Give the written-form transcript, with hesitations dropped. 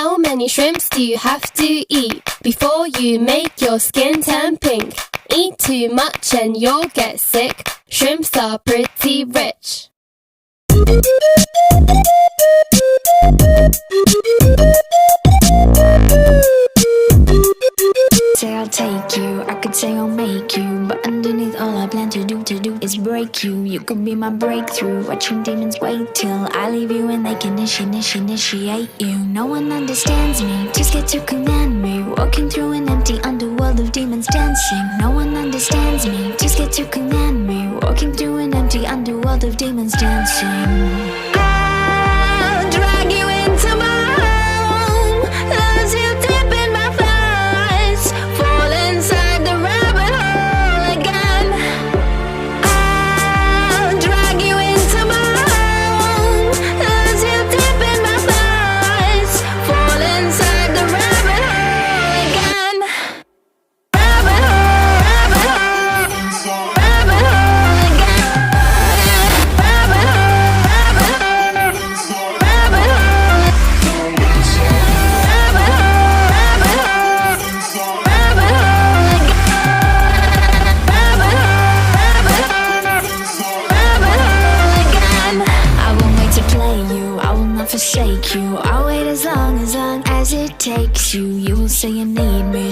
How many shrimps do you have to eat before you make your skin turn pink? Eat too much and you'll get sick. Shrimps are pretty rich. Say I'll take you, I could say I'll make you, but underneath all I plan to do is break you. You could be my breakthrough, watching demons wait till I leave you and they can initiate you. No one understands me, too scared to command me, walking through an empty underworld of demons dancing. No one understands me, too scared to command me, walking through an empty underworld of demons dancing. I'll drag you into my home, lose you deep in my thighs, fall inside the rabbit hole again. I'll drag you into my home, lose you deep in my thighs, fall inside the rabbit hole again. Rabbit hole, rabbit hole, rabbit hole again. Rabbit hole, rabbit hole, rabbit hole. Rabbit hole, rabbit hole, rabbit hole again. Rabbit hole again. I won't wait to play you, I will not forsake you. I'll wait as long as it takes you. You will say you need me.